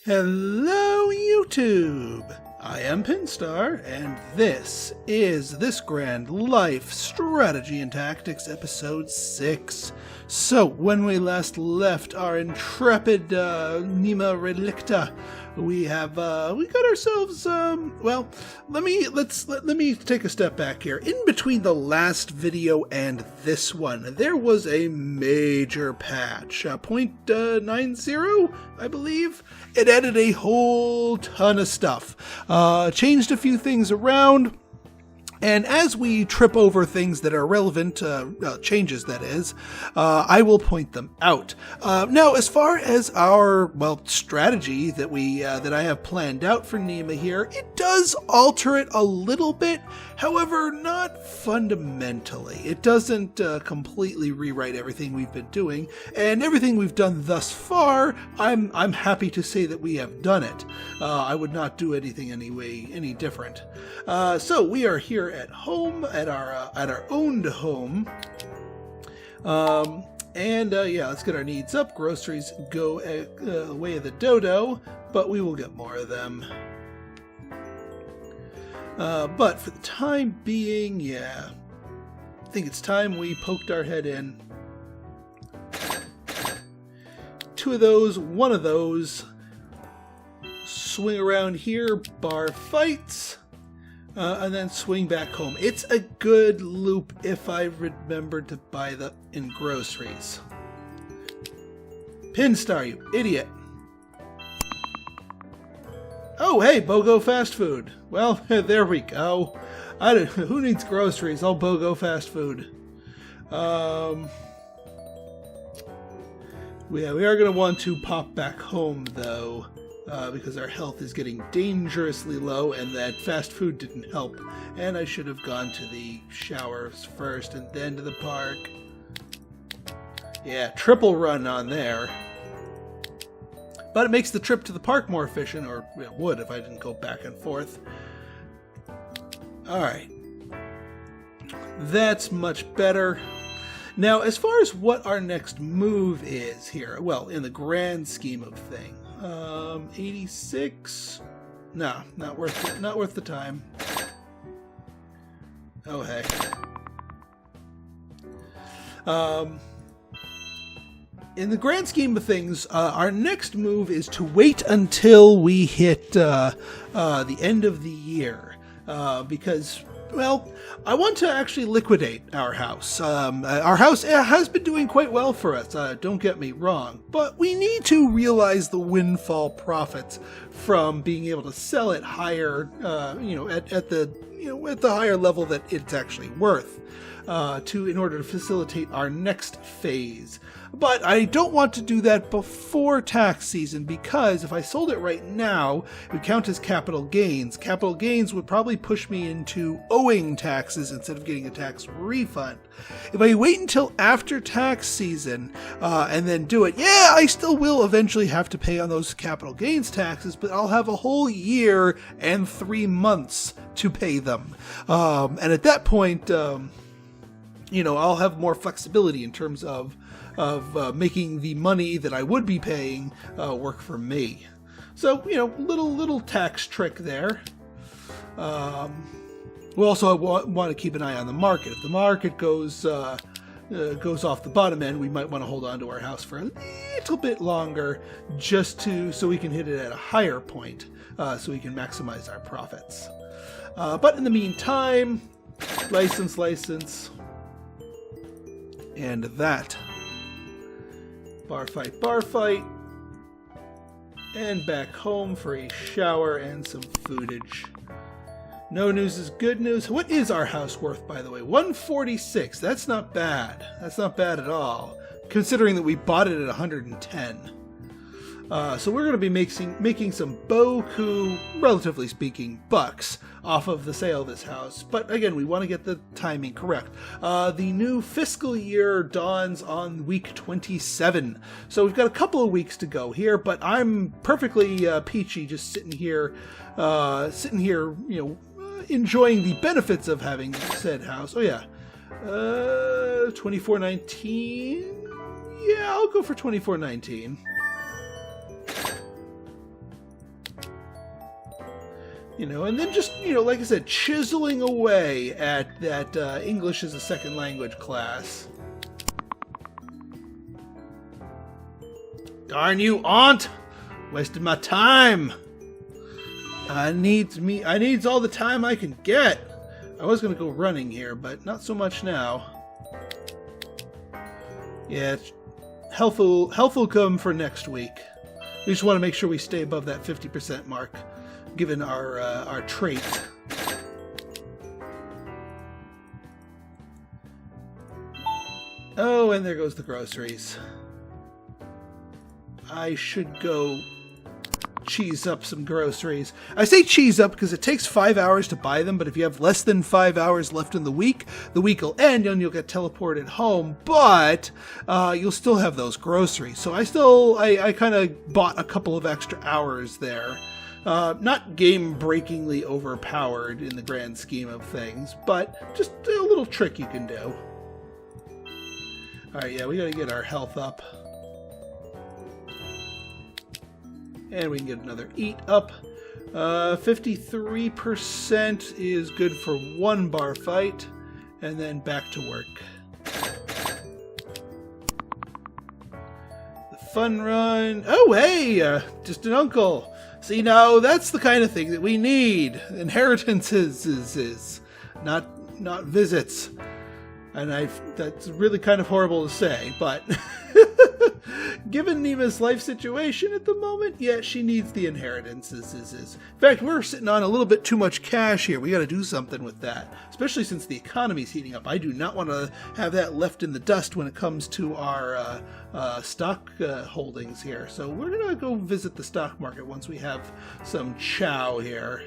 Hello YouTube! I am Pinstar, and this is This Grand Life Strategy and Tactics Episode 6. So, when we last left our intrepid Nima Relicta, we got ourselves, well, let me take a step back here. In between the last video and this one, there was a major patch, 0.90, I believe. It added a whole ton of stuff, changed a few things around. And as we trip over things that are relevant, changes that is, I will point them out. Now, as far as our, strategy that I have planned out for Nima here, it does alter it a little bit, however, not fundamentally. It doesn't completely rewrite everything we've been doing, and everything we've done thus far, I'm happy to say that we have done it. I would not do anything any different. So we are here at home, at our owned home, yeah, let's get our needs up. Groceries go way of the dodo, but we will get more of them. But for the time being, yeah, I think it's time we poked our head in. 2 of those, 1 of those. Swing around here, bar fights. And then swing back home. It's a good loop if I remember to buy them in groceries. Pinstar, you idiot. Oh, hey, BOGO fast food. Well, there we go. Who needs groceries? I'll BOGO fast food. We are going to want to pop back home, though. Because our health is getting dangerously low, and that fast food didn't help. And I should have gone to the showers first and then to the park. Yeah, triple run on there. But it makes the trip to the park more efficient, or it would if I didn't go back and forth. Alright. That's much better. Now, as far as what our next move is here, well, in the grand scheme of things, 86. No, not worth it. Not worth the time. Oh hey. In the grand scheme of things, our next move is to wait until we hit the end of the year, because, well, I want to actually liquidate our house. Our house has been doing quite well for us, don't get me wrong, but we need to realize the windfall profits from being able to sell it higher, at the higher level that it's actually worth, in order to facilitate our next phase. But I don't want to do that before tax season, because if I sold it right now, it would count as capital gains. Capital gains would probably push me into owing taxes instead of getting a tax refund. If I wait until after tax season and then do it, yeah, I still will eventually have to pay on those capital gains taxes, but I'll have a whole year and 3 months to pay them. And at that point, I'll have more flexibility in terms of making the money that I would be paying work for me. So, little tax trick there. We also want to keep an eye on the market. If the market goes off the bottom end, we might want to hold on to our house for a little bit longer, just so we can hit it at a higher point, so we can maximize our profits. But in the meantime, license, and that. Bar fight, and back home for a shower and some foodage. No news is good news. What is our house worth, by the way? 146. That's not bad. That's not bad at all, considering that we bought it at 110. So we're going to be making some boku, relatively speaking, bucks off of the sale of this house. But again, we want to get the timing correct. The new fiscal year dawns on week 27. So we've got a couple of weeks to go here, but I'm perfectly peachy just sitting here, enjoying the benefits of having said house. Oh yeah. 2419. Yeah, I'll go for 2419. You know, and then just, you know, like I said, chiseling away at that English as a second language class. Darn you, Aunt! Wasted my time. I needs all the time I can get. I was gonna go running here, but not so much now. Yeah, health will come for next week. We just want to make sure we stay above that 50% mark, given our trait. Oh, and there goes the groceries. I should go cheese up some groceries. I say cheese up because it takes 5 hours to buy them, but if you have less than 5 hours left in the week will end and you'll get teleported home, but you'll still have those groceries. So I kind of bought a couple of extra hours there. Not game-breakingly overpowered in the grand scheme of things, but just a little trick you can do. Alright, yeah, we gotta get our health up. And we can get another eat up. 53% is good for 1 bar fight. And then back to work. The fun run. Oh, hey! Just an uncle. See, now that's the kind of thing that we need. Inheritances is not visits. And that's really kind of horrible to say, but... Given Nima's life situation at the moment, yeah, she needs the inheritances. In fact, we're sitting on a little bit too much cash here. We got to do something with that, especially since the economy's heating up. I do not want to have that left in the dust when it comes to our stock holdings here. So we're going to go visit the stock market once we have some chow here.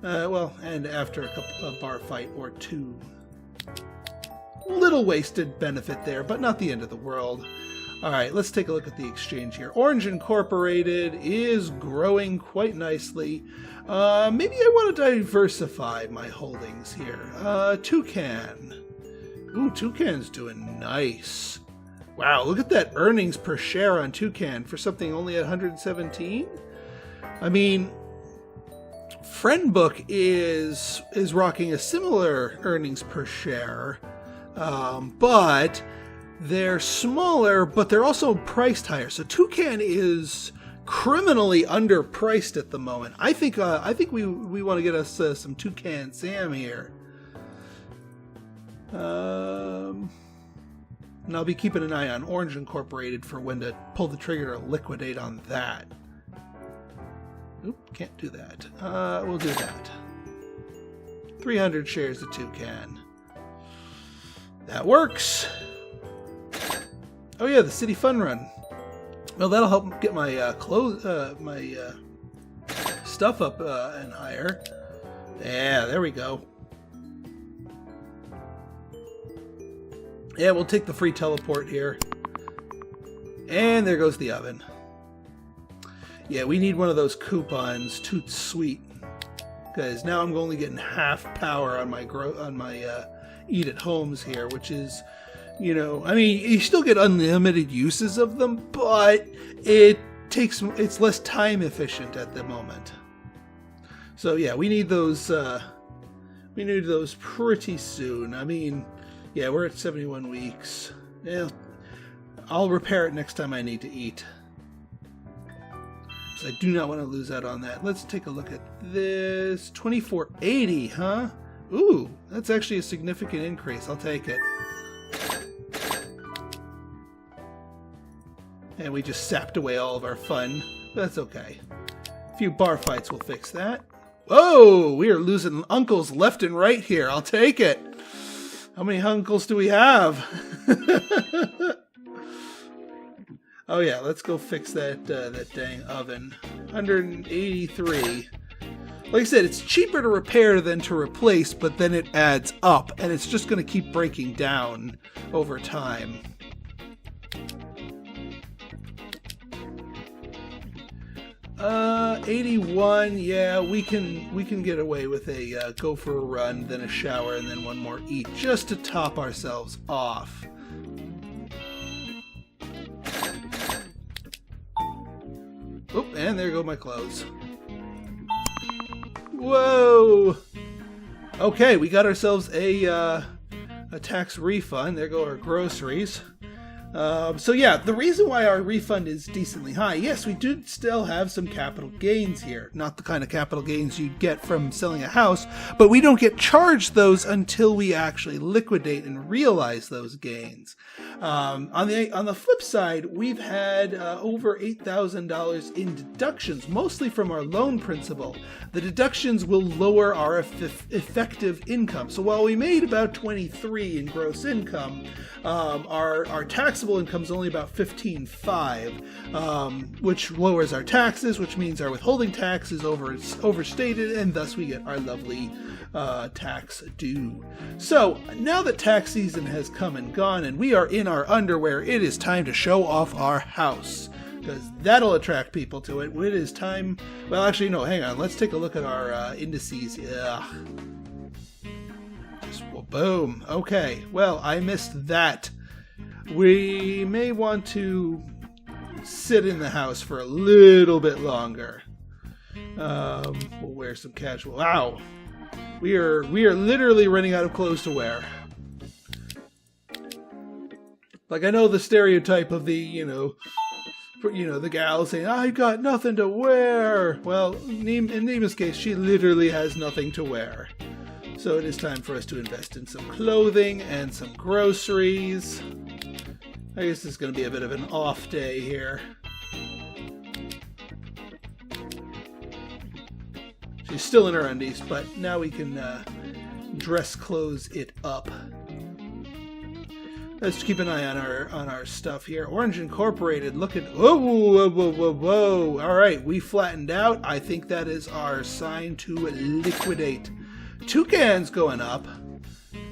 Well, and after a bar fight or two. Little wasted benefit there, but not the end of the world. Alright, let's take a look at the exchange here. Orange Incorporated is growing quite nicely. Maybe I want to diversify my holdings here. Toucan. Ooh, Toucan's doing nice. Wow, look at that earnings per share on Toucan for something only at 117. I mean, Friendbook is rocking a similar earnings per share. But they're smaller, but they're also priced higher. So Toucan is criminally underpriced at the moment. I think we want to get us some Toucan Sam here. And I'll be keeping an eye on Orange Incorporated for when to pull the trigger to liquidate on that. Oop, can't do that. We'll do that. 300 shares of Toucan. That works. Oh yeah, the city fun run. Well, that'll help get my stuff up and higher. Yeah, there we go. Yeah, we'll take the free teleport here. And there goes the oven. Yeah, we need one of those coupons. Toot sweet. Because now I'm only getting half power on my eat at homes here, which is, you know, I mean, you still get unlimited uses of them, but it's less time efficient at the moment. So yeah, we need those pretty soon. I mean, yeah, we're at 71 weeks. Yeah, I'll repair it next time I need to eat. So I do not want to lose out on that. Let's take a look at this. 2480, huh? Ooh, that's actually a significant increase. I'll take it. And we just sapped away all of our fun. That's okay. A few bar fights will fix that. Whoa! We are losing uncles left and right here. I'll take it. How many uncles do we have? Oh yeah, let's go fix that dang oven. 183. Like I said, it's cheaper to repair than to replace, but then it adds up, and it's just going to keep breaking down over time. Uh, 81, yeah, we can get away with a go for a run, then a shower, and then one more eat, just to top ourselves off. Oh, and there go my clothes. Whoa! Okay, we got ourselves a tax refund. There go our groceries. So yeah, the reason why our refund is decently high, yes, we do still have some capital gains here. Not the kind of capital gains you get from selling a house, but we don't get charged those until we actually liquidate and realize those gains. On the flip side, we've had over $8,000 in deductions, mostly from our loan principal. The deductions will lower our effective income. So while we made about 23 in gross income, our taxable income is only about 15.5, which lowers our taxes, which means our withholding tax is overstated, and thus we get our lovely tax due. So now that tax season has come and gone and we are in our underwear, it is time to show off our house, because that'll attract people to it. It is time. Well, actually, no, hang on. Let's take a look at our indices. Ugh. Just, well, boom. Okay. Well, I missed that. We may want to sit in the house for a little bit longer. We'll wear some casual. Wow. We are literally running out of clothes to wear. Like, I know the stereotype of the, the gal saying, "I got nothing to wear." Well, in Nima's case, she literally has nothing to wear. So it is time for us to invest in some clothing and some groceries. I guess this is going to be a bit of an off day here. She's still in her undies, but now we can dress clothes it up. Let's keep an eye on our stuff here. Orange Incorporated, look at, whoa. All right, we flattened out. I think that is our sign to liquidate. Toucan's going up.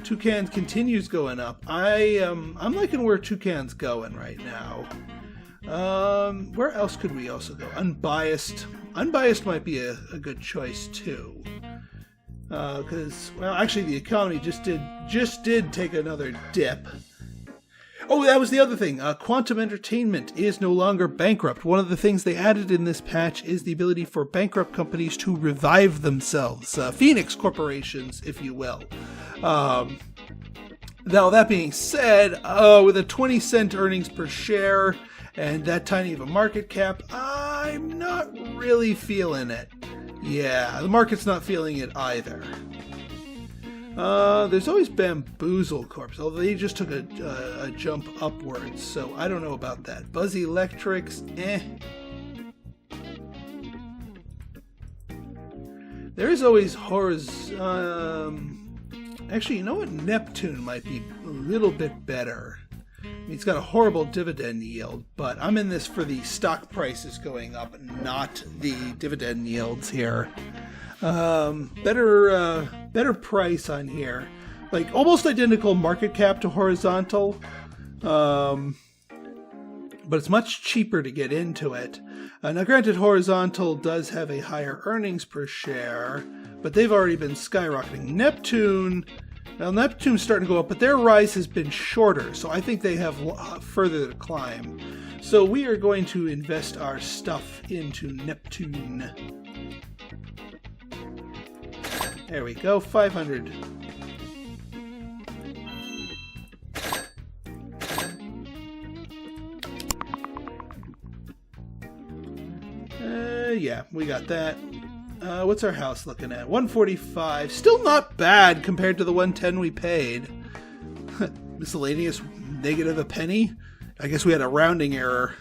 Toucan continues going up. I'm liking where Toucan's going right now. Where else could we also go? Unbiased. Unbiased might be a good choice too. Because, well, actually the economy just did take another dip. Oh, that was the other thing. Quantum Entertainment is no longer bankrupt. One of the things they added in this patch is the ability for bankrupt companies to revive themselves. Phoenix corporations, if you will. Now, that being said, with a 20-cent earnings per share and that tiny of a market cap, I'm not really feeling it. Yeah, the market's not feeling it either. There's always Bamboozle Corp, although they just took a jump upwards, so I don't know about that. Buzz Electrics, There is always actually, you know what? Neptune might be a little bit better. I mean, it's got a horrible dividend yield, but I'm in this for the stock prices going up, not the dividend yields here. Better price on here. Like, almost identical market cap to horizontal. But it's much cheaper to get into it. Now, granted, horizontal does have a higher earnings per share, but they've already been skyrocketing. Neptune's starting to go up, but their rise has been shorter, so I think they have further to climb. So we are going to invest our stuff into Neptune. There we go, 500. Yeah, we got that. What's our house looking at? 145. Still not bad compared to the 110 we paid. Miscellaneous negative a penny. I guess we had a rounding error.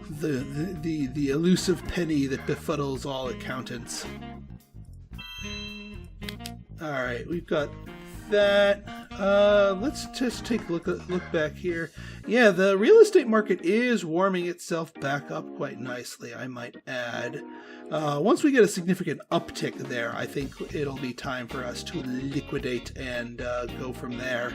The elusive penny that befuddles all accountants. All right, we've got that. Let's just take a look back here. Yeah, the real estate market is warming itself back up quite nicely, I might add. Once we get a significant uptick there, I think it'll be time for us to liquidate and go from there.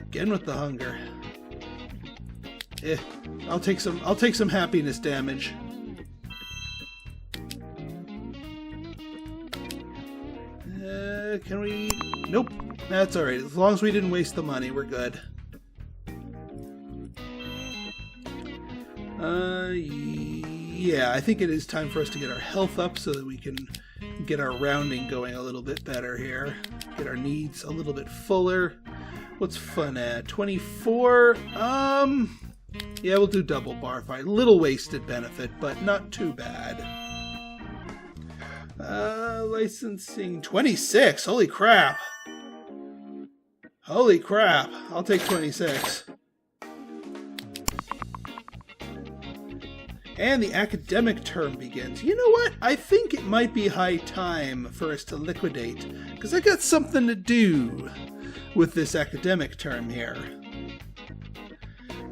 Again with the hunger. I'll take some happiness damage. Can we? Nope. That's all right. As long as we didn't waste the money, we're good. Yeah, I think it is time for us to get our health up so that we can get our rounding going a little bit better here. Get our needs a little bit fuller. What's fun at? 24? Yeah, we'll do double bar fight. Little wasted benefit, but not too bad. Licensing 26. Holy crap. Holy crap. I'll take 26. And the academic term begins. You know what? I think it might be high time for us to liquidate, because I got something to do with this academic term here.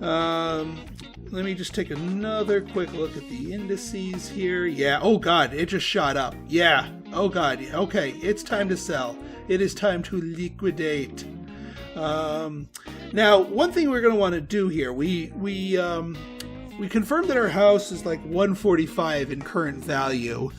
Let me just take another quick look at the indices here. Yeah, oh god, it just shot up. Yeah, oh god, okay, it's time to sell. It is time to liquidate. Now, one thing we're going to want to do here, we confirmed that our house is like 145 in current value.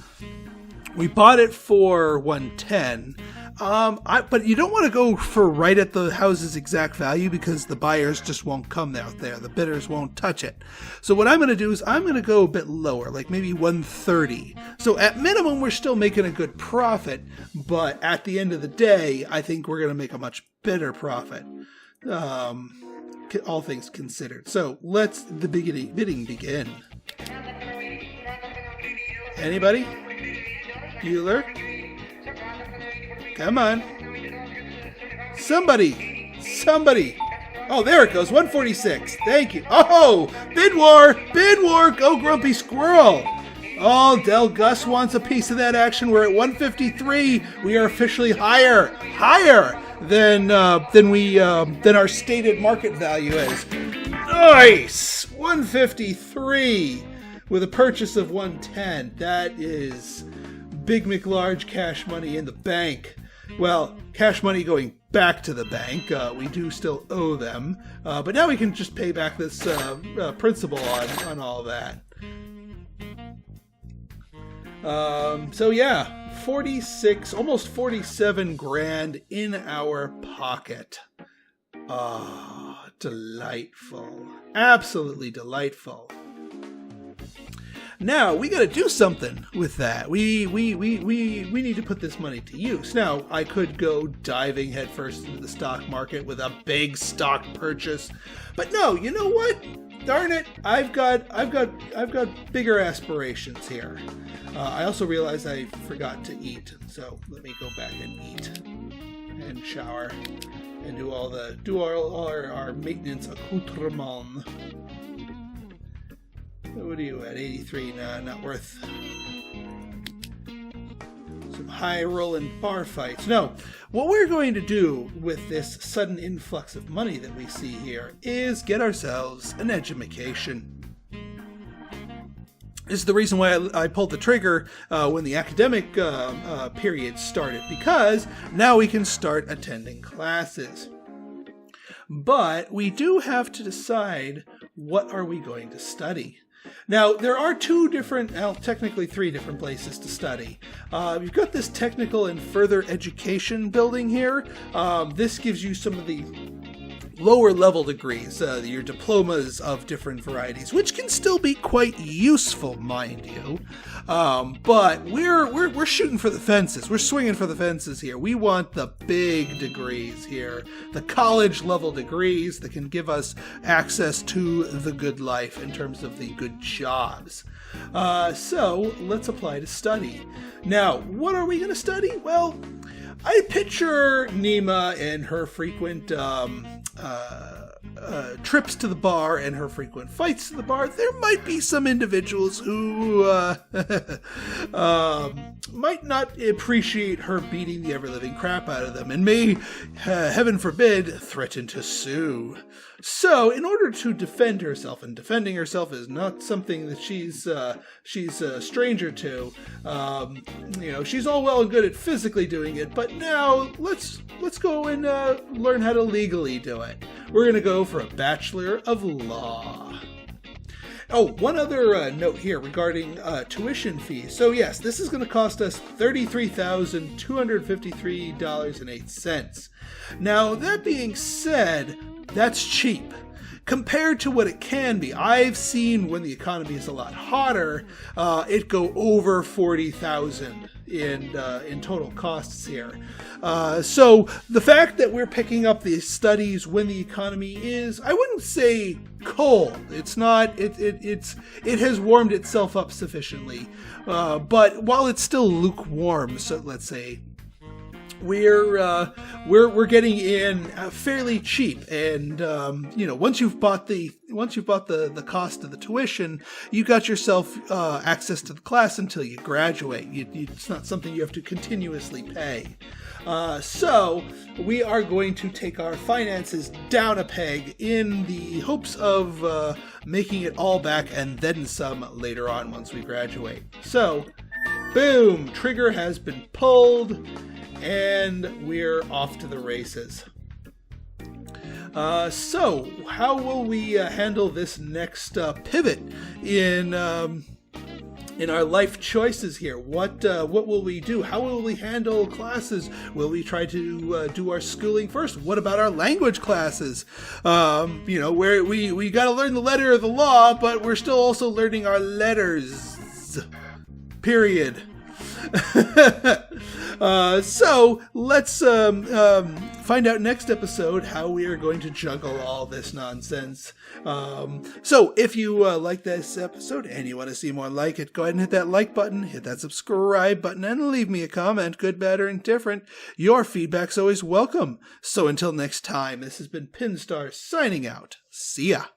We bought it for 110. But you don't want to go for right at the house's exact value because the buyers just won't come out there. The bidders won't touch it. So what I'm going to do is I'm going to go a bit lower, like maybe 130. So at minimum, we're still making a good profit. But at the end of the day, I think we're going to make a much better profit. All things considered. So let's the bidding begin. Anybody? Bueller? Come on. Somebody. Oh, there it goes. 146. Thank you. Oh, bid war. Bid war. Go Grumpy Squirrel. Oh, Del Gus wants a piece of that action. We're at 153. We are officially higher than our stated market value is. Nice. 153 with a purchase of 110. That is big McLarge cash money in the bank. Well, cash money going back to the bank. We do still owe them, but now we can just pay back this principal on all that. So yeah, 46, almost 47 grand in our pocket. Ah, delightful. Absolutely delightful. Now, we got to do something with that. We need to put this money to use. Now, I could go diving headfirst into the stock market with a big stock purchase. But no, you know what? Darn it, I've got bigger aspirations here. I also realized I forgot to eat, so let me go back and eat and shower and do all our maintenance accoutrement. What are you at? 83? Nah, not worth some high rolling bar fights. No, what we're going to do with this sudden influx of money that we see here is get ourselves an edumacation. This is the reason why I pulled the trigger when the academic period started, because now we can start attending classes. But we do have to decide, what are we going to study? Now, there are technically three different places to study. You've got this technical and further education building here. This gives you some of the lower level degrees, your diplomas of different varieties, which can still be quite useful, mind you. But we're shooting for the fences. We're swinging for the fences here. We want the big degrees here, the college level degrees that can give us access to the good life in terms of the good jobs. So let's apply to study. Now, what are we going to study? Well, I picture Nima and her frequent trips to the bar and her frequent fights to the bar. There might be some individuals who might not appreciate her beating the ever-living crap out of them and may, heaven forbid, threaten to sue. So, in order to defend herself, and defending herself is not something that she's a stranger to. She's all well and good at physically doing it, but now let's go and learn how to legally do it. We're going to go for a Bachelor of Law. Oh, one other note here regarding tuition fees. So yes, this is going to cost us $33,253.08. Now, that being said, that's cheap. Compared to what it can be, I've seen when the economy is a lot hotter, it go over $40,000 in total costs here. So the fact that we're picking up these studies when the economy is, I wouldn't say cold. It's not. It has warmed itself up sufficiently. But while it's still lukewarm, so let's say, we're getting in fairly cheap, and once you've bought the cost of the tuition, you got yourself access to the class until you graduate. It's not something you have to continuously pay. So we are going to take our finances down a peg in the hopes of making it all back and then some later on once we graduate. So, boom! Trigger has been pulled. And we're off to the races. So, how will we handle this next pivot in our life choices here? What will we do? How will we handle classes? Will we try to do our schooling first? What about our language classes? Where we got to learn the letter of the law, but we're still also learning our letters. Period. So let's find out next episode how we are going to juggle all this nonsense. So if you like this episode and you want to see more like it, go ahead and hit that like button, hit that subscribe button, and leave me a comment, good, bad, or indifferent. Your feedback's always welcome. So until next time, this has been Pinstar signing out. See ya.